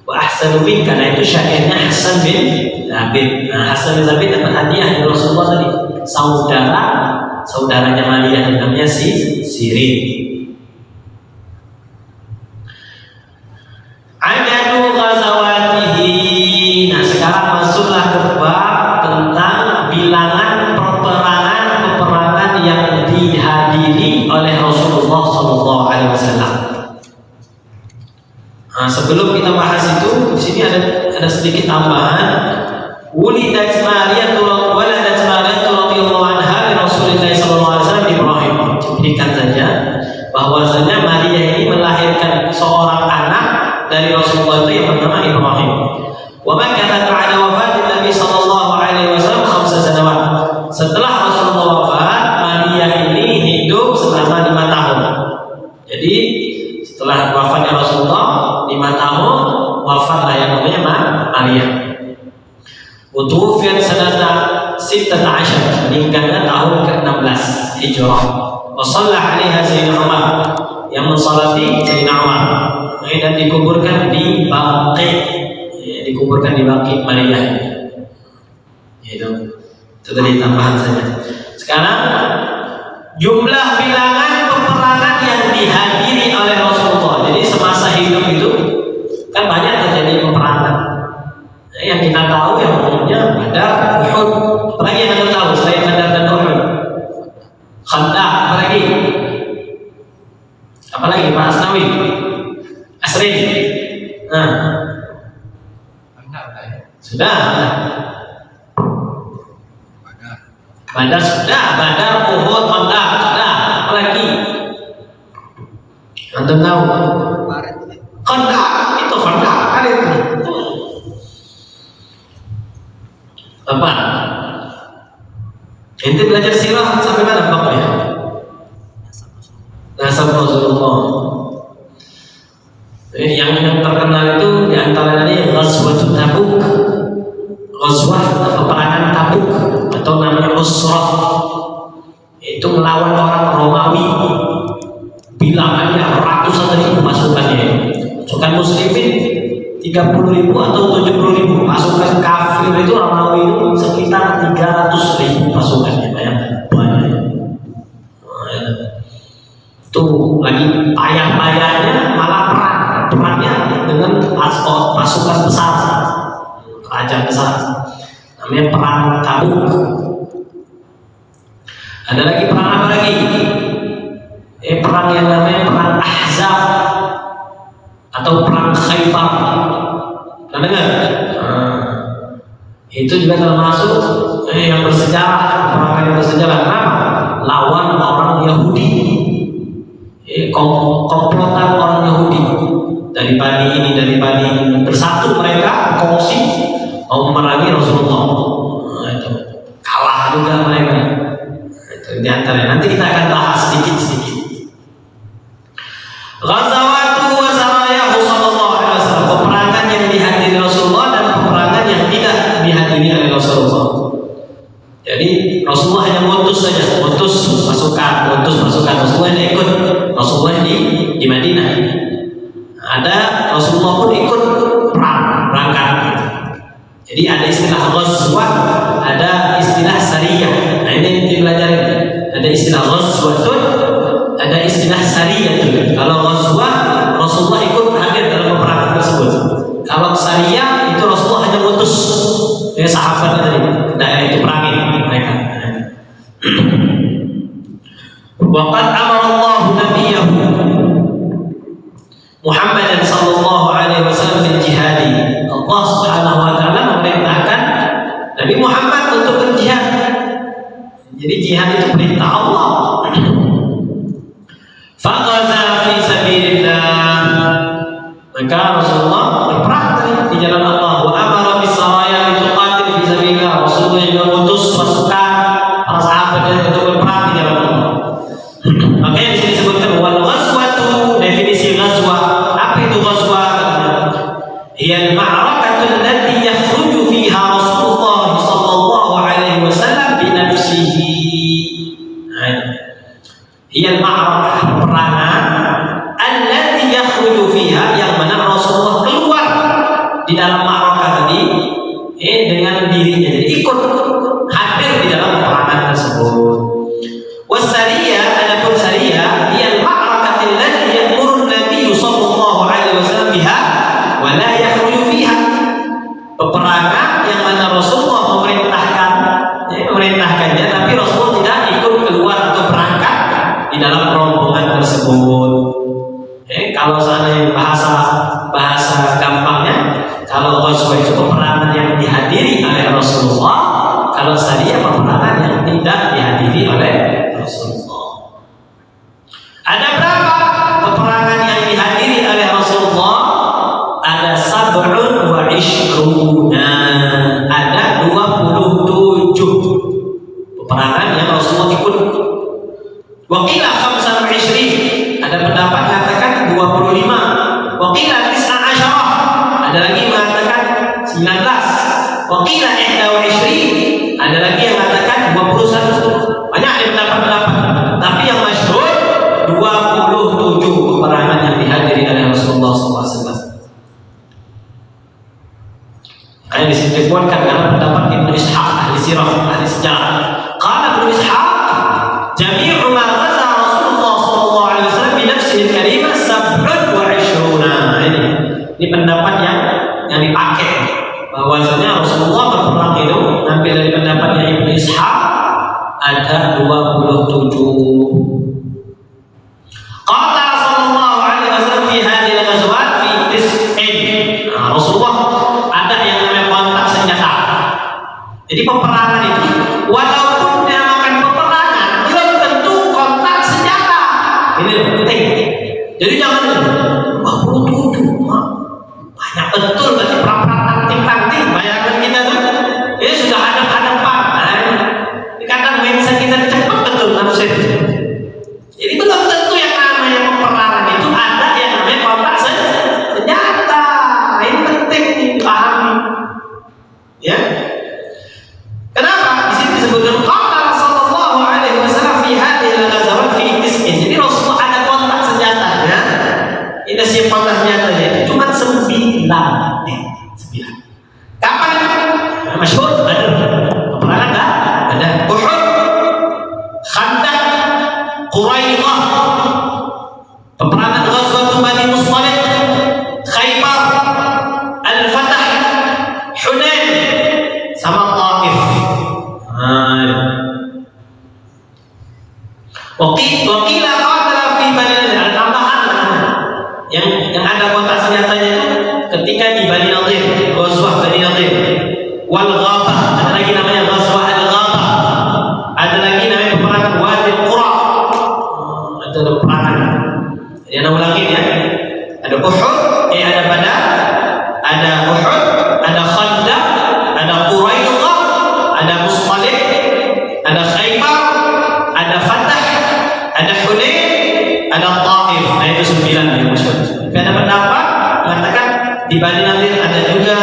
wa ahsanu minka, nah itu syairnya Hasan bin Thabit. Nah, Hasan bin Thabit dapat hadiah dari Rasulullah tadi, saudaranya Maria namanya Sirin. Adadu ghazawatihi. Nah, sekarang masuklah ke bab tentang bilangan peperangan yang dihadiri oleh Rasulullah sallallahu alaihi wasallam. Nah, sebelum kita bahas itu, di sini ada sedikit tambahan. Wulidat Maria radhiyallahu anha li Rasulillah sallallahu alaihi wasallam Ibrahim. Berikan saja bahwasanya Maria ini melahirkan seorang anak dari Rasulullah itu yang bernama Ibrahim. Wa makathat ba'da wafatin Nabi sallallahu alaihi wasallam 5 sanawat. Setelah Rasulullah wafat, Maria ini hidup selama 5 tahun. Jadi setelah wafatnya Rasulullah 5 tahun, wafatlah yang namanya Maria. Utufiyat sanata 16, meninggalnya tahun ke-16 Hijrah. Wa shalla 'alaiha Sayyidina Umar, yang mensalati Sayyidina Umar, dan dikuburkan di Baqi. Dikuburkan di Baqi Maria. Itu tadi tambahan saja. Sekarang jumlah bilangan peperangan yang dihadiri oleh Rasulullah. Jadi semasa hidup itu kan banyak terjadi peperangan. Yang kita tahu yang umumnya Badar, Uhud. Apalagi yang anda tahu selain Badar dan Uhud? Khandaq, apalagi? Apalagi Pak Asnawi? Asrin? Nah, sudah. Badar sudah, Badar, Uhud, Khandaq sudah. Apalagi? Anda tahu? Khandaq itu Khandaq ada itu. Apa? Ente belajar sirah sampai mana babnya? Nasab Rasulullah. Yang terkenal itu diantaranya Ghazwatul Tabuk, Ghazwah peperangan Tabuk atau namanya Usrah. Itu melawan orang Romawi. Bilangannya ratusan ribu pasukannya. Pasukan Muslimin 30.000 atau 70.000. Pasukan kafir itu Romawi itu sekitar 300.000 pasukannya. Bayangkan banyak. Itu lagi payah-payahnya malah perangnya dengan pasukan besar, kerajaan besar. Namanya perang Tabuk. Ada lagi perang apa lagi? Perang yang namanya perang Ahzab atau perang Khaybar. Pernah dengar? Itu juga termasuk yang bersejarah, perang yang bersejarah. Kenapa? Lawan orang Yahudi, komplotan orang Yahudi dari Bani ini, dari Bani ini. Bersatu mereka kongsi mau memerangi Rasulullah. Itu kalah juga mereka. Itu diantara. Nanti kita akan bahas sedikit-sedikit. Ghazawatu wa sarayahu sallallahu alaihi wasallam, peperangan yang dihadiri Rasulullah dan peperangan yang tidak dihadiri oleh Rasulullah. Jadi Rasulullah hanya mengutus saja, mengutus pasukan. Rasulullah yang ikut. Rasulullah di Madinah. Ada Rasulullah pun ikut berangkat. Jadi ada istilah ghazwah, ada istilah sariyah. Nah ini dipelajari. Ada istilah ghazwatun, ada istilah sariyatun. Kalau ghazwah, Rasulullah ikut hadir dalam peperangan tersebut. Kalau sariyah itu Rasulullah hanya mengutus sahabat tadi daerah itu perangin mereka. Waqad amara Allah nabiyahu Muhammadan sallallahu alaihi wasallam bil jihad. Allah Subhanahu wa taala memerintahkan Nabi Muhammad untuk berjihad. Jadi jihad itu perintah Allah. Faqaza fi sabilillah. Maka Rasulullah berperang di jalan Allah. Wa amara bis saraya lituqatil fi sabilillah. Rasulullah juga mengutus pasukan para sahabat untuk berperang di jalan Allah. Makanya di sini disebutkan wal ghazwatu, definisi ghazwah. Apa itu ghazwah? Hiya al-ma'rakatu allati yakhruju fiha Rasulullah sallallahu alaihi wasallam bi nafsihi. Hiya al-ma'rakah, peperangan allati yakhruju fiha, yang mana Rasulullah keluar di dalam ma'rakah tadi dengan dirinya, jadi ikut hadir di dalam peperangan tersebut. Wasariyah, adapun sariyah, dia al-ma'rakah allati ya'muru an-nabiy sallallahu alaihi wasallam biha wa la yakhruju fiha. Peperangan yang mana Rasulullah memerintahkannya, tapi Rasulullah tidak ikut keluar atau berangkat di dalam rombongan tersebut. Kalau seandainya bahasa gampangnya, kalau ghazwah itu peperangan yang dihadiri oleh Rasulullah, kalau sariyah peperangan yang tidak dihadiri oleh Rasulullah. Ada berapa peperangan yang dihadiri oleh Rasulullah? Ada 27. Ada 27 peperangan yang Rasulullah ikut. Waqila 25. Ada pendapat mengatakan 25. Waqila 19. Ada lagi mengatakan 19. Waqila 21. Ada lagi yang mengatakan 21. Banyak ada pendapat-pendapat. Tapi yang masyhur 27 peperangan yang dihadiri oleh Rasulullah SAW. Kayak disebutkan karena pendapat Ibnu Ishaq, ahli sirah, ahli sejarah. Qala Ibnu Ishaq, jami'u ma ghaza Rasulullah sallallahu alaihi wasallam bi nafsihi al-karimah 27. Ini pendapat yang dipakai bahwasanya Rasulullah berperang itu ambil dari dari pendapatnya Ibnu Ishaq ada 27. Qala sallallahu alaihi wasallam fi hadhihi al-ghazwat fi tis'in. Rasulullah ada yang namanya kontak senjata. Jadi peperangan itu walaupun dinamakan peperangan belum tentu kontak senjata. Ini penting. Jadi jangan 27 banyak betul berarti perang tanting-tanting. Bayangkan kita tuh ini sudah hadap-hadapan. Kadang mindset kita cepat betul nafsu. Jadi belum tentu yang namanya peperangan itu ada yang namanya kontak senjata. Ini penting dipahami. Ya. Kenapa? Di sini disebutkan qala sallallahu alaihi wasallam fi hadhihi al-ghazawat fi tis'in. Jadi Rasulullah ada kontak senjatanya. Ini si kontak senjatanya itu cuma 9. Kapan? Masyhur Badar. Peperangan enggak? Ada Uhud, Khandaq, Quraidah, peperangan Ghazwat Bani Mustaliq, Khaybar, Al-Fatah, Hunain, sama Taif. Waqila qatala fi Bani Nadir. Ada tambahan yang ada kontak senjatanya itu ketika di Bani Nadir, Ghazwah Bani Nadir, wal Ghabah, ada lagi namanya Ghazwah Al-Ghabah, ada lagi namanya peperangan Wadi Qura. Ada peperangan. Jadi ana ulangin ya. Ada Uhud, ada Badar, ada Uhud, ada Khandaq, ada Quraidah, ada Mustaliq, ada Khaybar, ada Fatah, ada Hunain, ada Taif. Nah itu 9 yang masyhur. Tapi ada pendapat mengatakan di Bani Nadir ada juga,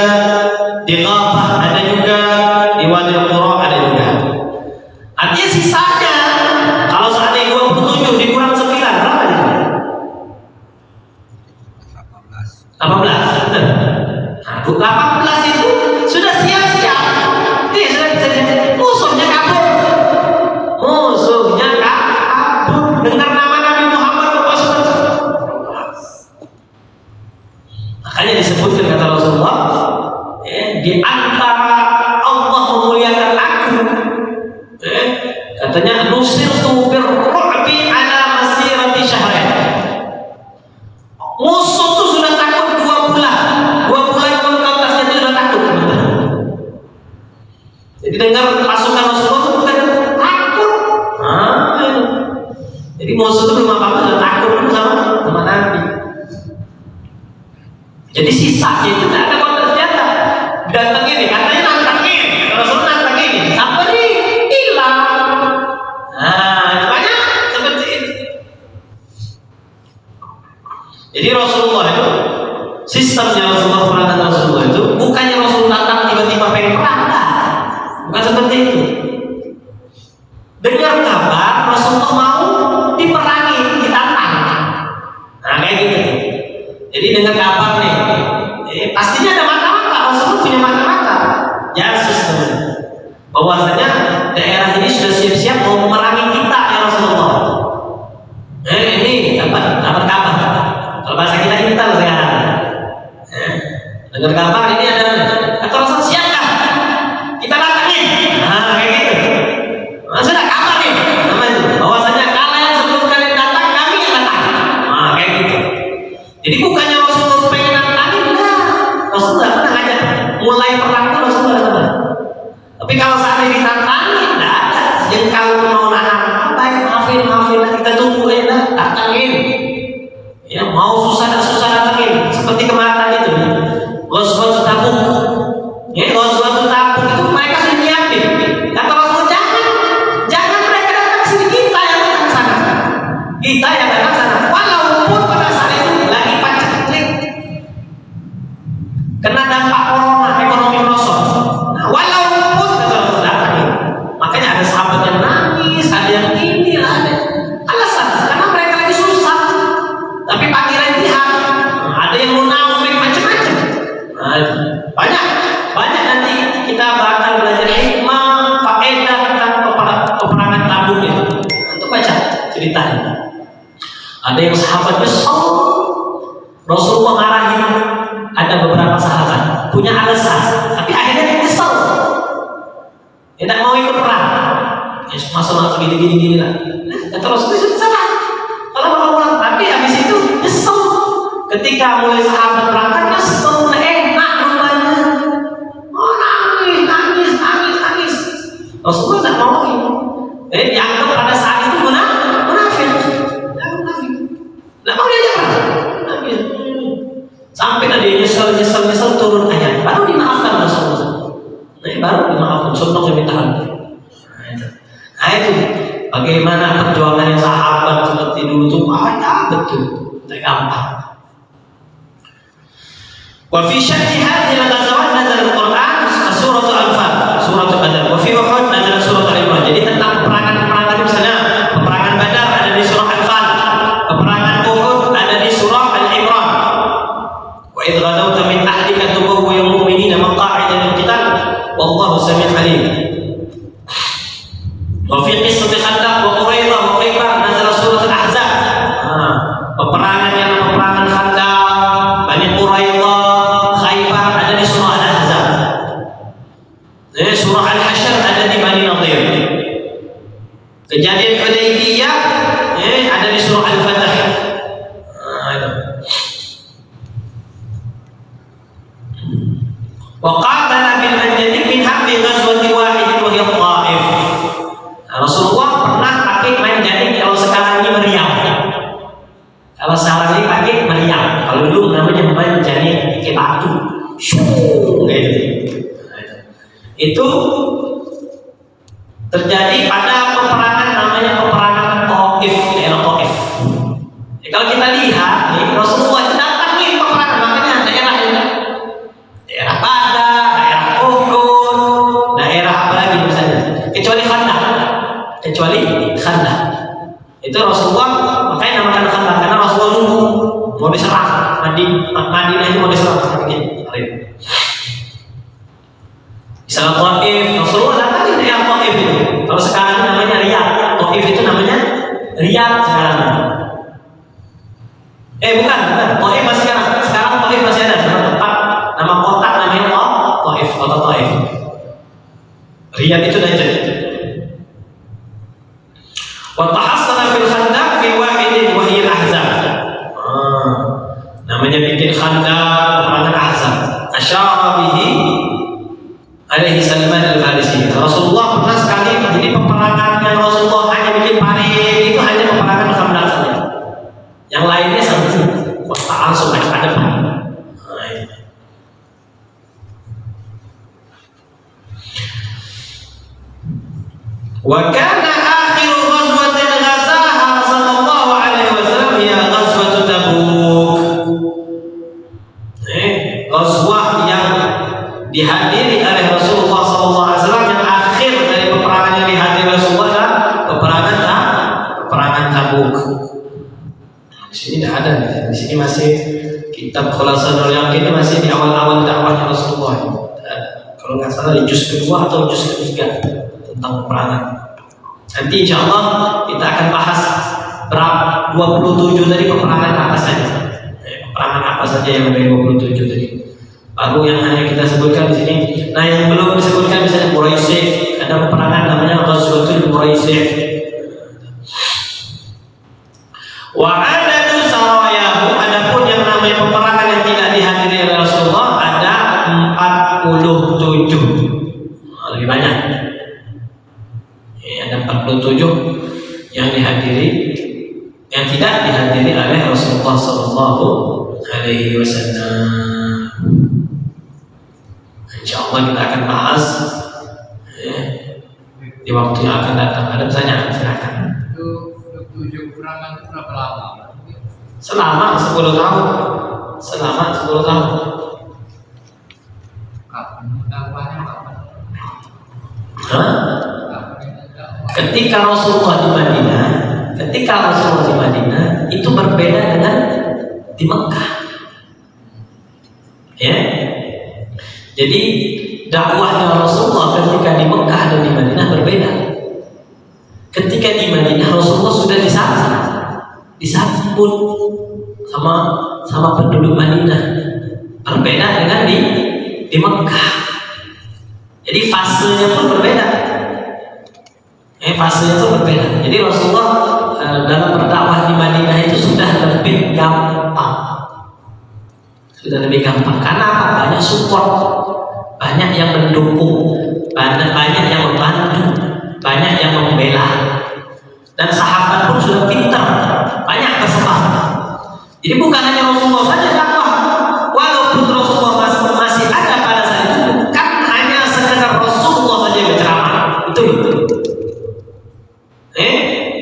di Ghabah ada juga, di Wadi Qura ada juga. Artinya sisanya kalau seandainya 27 dikurang 9 berapa dia? 18. Benar. Nah, 18 itu sudah siap-siap. Dia sudah musuhnya kabur. Musuhnya kabur. Dengar nama Nabi Muhammad makanya disebutkan kata Rasulullah, di antara Allah memuliakan aku, katanya nusirtu birru'bi ala masirati syahrain. Musuh itu sudah takut 2 bulan. 2 bulan kontasnya itu sudah takut. Jadi dengar pasukan Rasulullah itu bukan takut. Jadi musuh itu belum apa-apa sudah takut sama Nabi. Jadi sisanya itu tidak ada kontak senjata. Datangin nih, katanya nantangin. Rasulullah nantangin, sampai hilang. Nah, banyak seperti itu. Jadi Rasulullah itu sistemnya Rasulullah, perangan Rasulullah itu bukannya Rasulullah datang tiba-tiba pengen perang, bukan seperti itu. Dengar kabar Rasulullah mau diperangi, ditantang. Nah kayak gitu. Jadi dengar kabar nih, pastinya ada mata-mata. Rasulullah punya mata-mata. Jasus teman. Bahwasanya daerah ini sudah siap-siap mau memerangi kita ya Rasulullah. Ini dapat kabar. Kalau bahasa kita intel sekarang. Dengar kabar ini ada. Kata Rasul siapkah? Kita datangin. Nah kayak gitu. Sudah kabar nih. Namanya bahwasanya kalian sebelum kalian datang kami yang datang. Nah kayak gitu. Jadi bukannya Rasulullah pengen nantangin, Rasulullah pernah ngajak mulai perang itu Rasulullah pernah. Tapi kalau seandainya ditantangin, tidak ada. Yang kalau mau nahan, baik maafin, kita tunggu ya, datangin. Ya mau susah datangin. Seperti kemarin itu, Ghazwat Tabuk. Ya Ghazwat Tabuk itu mereka sudah nyiapin. Kata Rasulullah jangan mereka datang ke sini, kita yang datang ke sana. Kita yang datang ke sana. Walaupun pada saat itu lagi paceklik, kena dampak corona, ekonomi merosot. Nah, walaupun datang, makanya ada sahabat yang nangis, ada yang ini, ada alasan karena mereka lagi susah. Tapi panggilan jihad, ada yang munafik macam-macam. Nah, banyak. tidak mau ikut perang. Ya, masuk gini lah. Ya, terus itu salah. Kalau mau pulang, tapi habis itu nyesel. Ketika mulai sahabat berangkat nyesel, enak rumahnya. Oh nangis. Rasulullah tidak mau. Dianggap pada saat itu munafik. Tidak mau diajak perang. Nangis. Sampai tadi nyesel turun ayat, baru dimaafkan Rasulullah. Baru dimaafkan, sunnah yang minta ampun. Nah itu bagaimana perjuangan sahabat seperti dulu itu betul, tidak gampang. Wa fi syarhi hadhihi al-ghazawat nazala al-Qur'an surah Al-Anfal, surah Badar, wa fi Uhud nazala surah Al-Imran. Jadi tentang peperangan misalnya peperangan Badar ada di surah Al-Anfal, peperangan Uhud ada di surah Al-Imran. Wa idh ghadawta min ahlika tubawwi'ul mu'minina maq'ida lil-qital wallahu samii'un 'aliim. Wa fi qissati Khandaq wa Quraidah wa Khaybar nazala surah Al-Ahzab. Peperangan Khandaq, Bani Quraidah, Khaybar ada di surah Al-Ahzab. Surah Al-Hasyr ada di Bani Nadir. Kejadian Hudaybiyah ada di surah Al-Fatah. Wa qatala bil manjaniq min haqqi ghazwati wahidin wa hiya Taif. Rasulullah pernah pakai manjaniq, kalau sekarang ini meriam. Kalau sekarang ini pakai meriam. Kalau dulu namanya manjaniq, pakai batu. Itu terjadi pada peperangan namanya peperangan Taif, daerah Taif. Kalau kita lihat, Rasulullah itu datang nih peperangan, makanya daerah Badar, daerah Uhud, daerah apa lagi misalnya, kecuali Khandaq. Itu Rasulullah makanya namakan Khandaq karena Rasulullah nunggu mau diserang. Madinah itu mau diserang misalnya Taif, Rasulullah datang di daerah Taif itu. Kalau sekarang ini namanya Riyadh, Taif itu namanya Riyadh sekarang. Bukan. Taif masih ada. Sekarang Taif masih ada. Nama kota namanya Taif, kota Taif. Riyadh itu Najd. Wa tahassana fil Khandaq fi wahidin wa hiya Al-Ahzab. Namanya bikin Khandaq, peperangan Ahzab. Asyara bihi alaihi Salman al-Farisi. Rasulullah pernah sekali jadi peperangan yang Rasulullah hanya bikin parit itu hanya peperangan Khandaq saja. Yang lainnya satu langsung ke depan. Wa kana akhiru ghazwatin ghazaha sallallahu alaihi wasallam ya ghazwat Tabuk. Ghazwah yang dihadiri oleh Rasulullah sallallahu alaihi wasallam yang akhir dari peperangan yang dihadiri Rasulullah adalah peperangan Tabuk. Di sini tidak ada, di sini masih kitab Khulasatul Yaqin masih di awal-awal dakwahnya Rasulullah. Kalau nggak salah di juz kedua atau juz ketiga tentang peperangan. Nanti insya Allah kita akan bahas berapa 27 tadi peperangan apa saja. Peperangan apa saja yang ada 27 tadi. Baru yang hanya kita sebutkan di sini. Nah yang belum disebutkan misalnya Quraisy, ada peperangan namanya Ghazwatul Quraisy. Wa adadu sarayahu, adapun yang namanya peperangan yang tidak dihadiri oleh Rasulullah ada 47. Lebih banyak. Ada 47 yang dihadiri, yang tidak dihadiri oleh Rasulullah sallallahu alaihi wasallam. Insyaallah kita akan bahas di waktu yang akan datang. Ada pertanyaan? Silakan. Itu 7 peperangan itu berapa lama? Selama 10 tahun. Selama 10 tahun. Kapan dakwahnya kapan? Ketika Rasulullah di Madinah itu berbeda dengan di Mekah. Ya. Jadi dakwahnya Rasulullah ketika di Mekah dan di Madinah berbeda. Ketika di Madinah Rasulullah sudah disambut sama penduduk Madinah. Berbeda dengan di Mekah. Jadi fasenya pun berbeda. Makanya fasenya itu berbeda. Jadi Rasulullah dalam berdakwah di Madinah itu sudah lebih gampang. Sudah lebih gampang. Karena apa? Banyak support, banyak yang mendukung, banyak yang membantu, banyak yang membela. Dan sahabat pun sudah pintar, banyak tersebar. Jadi bukan hanya Rasulullah saja dakwah. Walaupun Rasulullah masih ada pada saat itu, bukan hanya sekedar Rasulullah saja yang berceramah. Itu.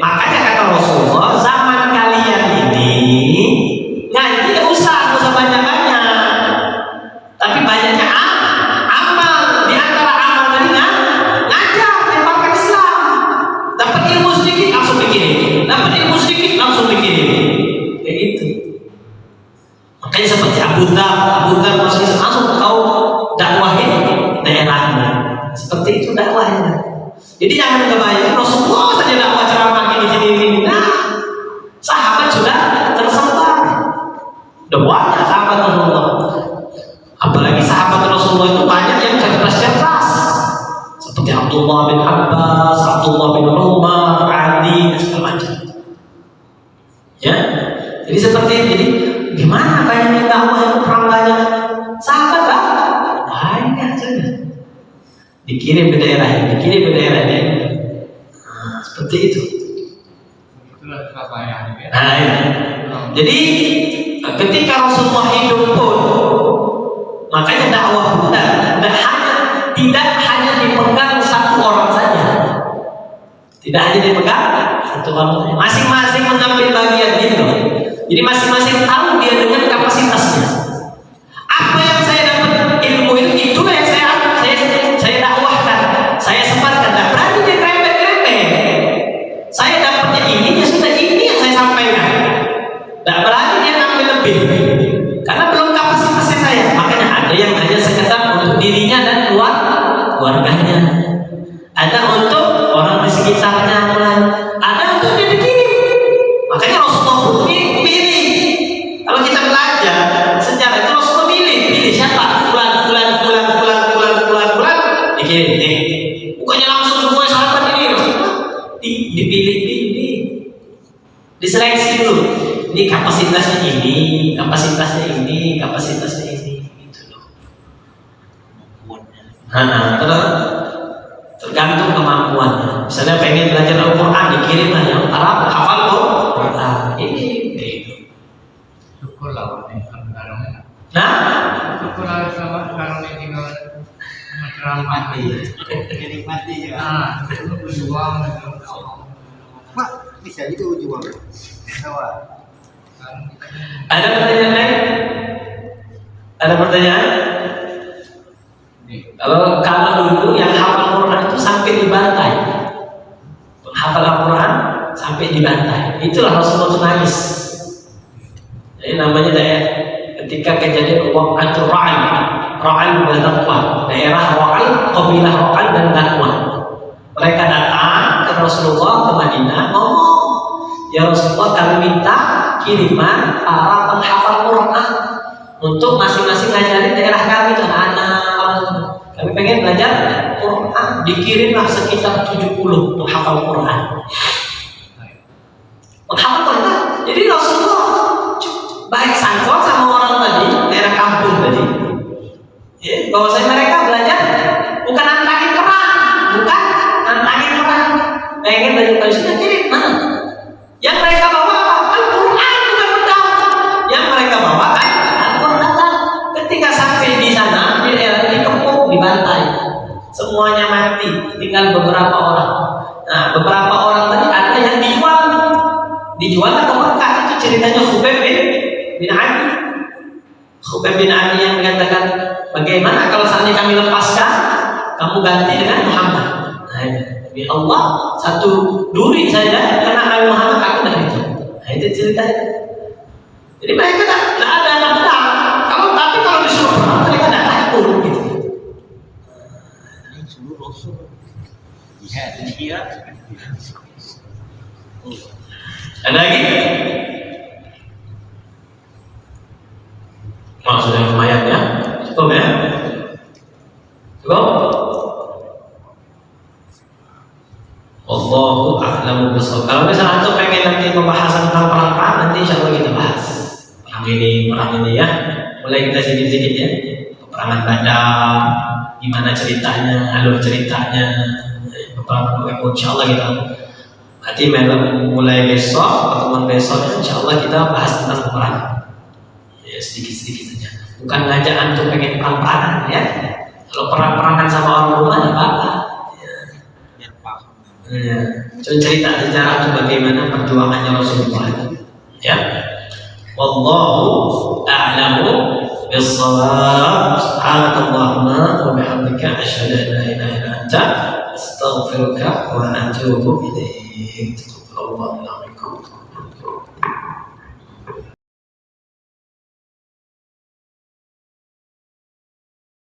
Makanya kata Rasulullah, zaman kalian ini ngaji tidak usah banyak-banyak, tapi banyaknya amal. Di antara amal tadi ngajar, menyebarkan Islam. Dapat ilmu sedikit langsung bikin, dapat ilmu sedikit langsung bikin, kayak gitu. Makanya seperti Abu Dhar masih langsung kau dakwahin daerahnya. Seperti itu dakwahnya. Jadi jangan kebayang Rasulullah saja dakwah ceramah gini. Nah, sahabat sudah tersebar. Udah banyak sahabat Rasulullah. Apalagi sahabat Rasulullah itu banyak yang cerdas. Seperti Abdullah bin Abbas, Abdullah bin Umar, Ali, dan segala macam. Ya, jadi seperti ini. Jadi gimana banyaknya dakwah yang perang banyak? Sahabat banyak saja. Dikirim ke daerah ini. Nah, seperti itu. Itulah kebayaan ya. Nah, ya. Jadi ketika Rasulullah hidup pun, makanya dakwah tidak hanya dipegang satu orang saja. Tidak hanya dipegang satu orang saja. Masing-masing mengambil bagian gitu. Jadi masing-masing tahu dia dengan kapasitasnya. Apa yang saya dapat ilmu itu yang saya dakwahkan, saya sebarkan. Tidak berani dia rempet. Saya dapatnya ini, ya sudah ini yang saya sampaikan. Tidak berani dia ngambil lebih, karena belum kapasitasnya saya. Makanya ada yang hanya sekedar untuk dirinya dan keluarganya. Ada untuk orang di sekitarnya, ada untuk dia dikirim. Makanya Rasulullah pun pilih. Kalau kita belajar sejarah itu Rasulullah pilih siapa? Fulan dikirim. Bukannya langsung semua sahabat ini, dipilih, diseleksi dulu. Ini kapasitasnya ini, gitu loh. Nah, tergantung kemampuannya. Misalnya pengen belajar Al-Quran, dikirimlah yang Arab, hafal Quran. Ini gitu. Syukurlah ini sekarang. Nah, Syukurlah sekarang ini tinggal ceramah Jadi mati ya. itu berjuang Pak, bisa itu jual. Tawa. ada pertanyaan lain? Ada pertanyaan? Kalau dulu yang hafal Quran itu sampai dibantai. Hafal Al-Quran sampai dibantai. Itulah Rasulullah nangis. Jadi namanya ketika kejadian waqatul Ra'al berdakwah, daerah Ra'al, kabilah Ra'al dan dakwah. Mereka datang ke Rasulullah ke Madinah ngomong, ya Rasulullah, kami minta kiriman para penghafal Quran untuk masing-masing ngajarin daerah kami, anak-anak. Kami pengen belajar Quran, dikirimlah sekitar 70 penghafal Quran. Penghafal Quran. Jadi Rasulullah baik sangkot sama orang tadi, daerah kampung tadi. Ya, bahwasanya mereka belajar bukan nantangin perang, pengen belajar Palestina kirim mana? Yang mereka bawa apa? Al-Quran, bukan pedang. Yang mereka bawa Al-Quran. Ketika sampai di sana, di daerah dikepung, dibantai, semuanya mati, tinggal beberapa orang. Nah, beberapa orang tadi ada yang dijual ke Mekah. Itu ceritanya Khubayb bin Adi. Khubayb bin Adi yang mengatakan, bagaimana kalau seandainya kami lepaskan, kamu ganti dengan Muhammad. Nah, demi Allah, satu duri saja kena Nabi Muhammad, aku dah itu. Nah, itu ceritanya. Jadi mereka tidak ada yang pedang. Tapi kalau disuruh perang, mereka tidak takut gitu. Ini suruh Rasul. Iya. Ada lagi? Sudah lumayan ya. Cukup ya? Cukup? Oh. Wallahu a'lamu bishawab. Kalau misalnya antum pengen nanti pembahasan tentang perang-perang, nanti insya Allah kita bahas perang ini ya. Mulai kita sedikit-sedikit ya. Peperangan Badar, gimana ceritanya, alur ceritanya, peperangan Uhud. Insya Allah kita nanti mulai besok, pertemuan besok, insya Allah kita bahas tentang peperangan. Ya sedikit-sedikit saja. Bukan ngajak antum pengen perang-perangan ya. Kalau perang-perangan sama orang rumah ya apa? Ya, coba cerita sejarah itu bagaimana perjuangannya Rasulullah. Ya, wallahu a'lamu bis-shawab. Subhanakallahumma wa bihamdika asyhadu an la ilaha illa anta astaghfiruka wa atubu ilaik. Allahu akbar.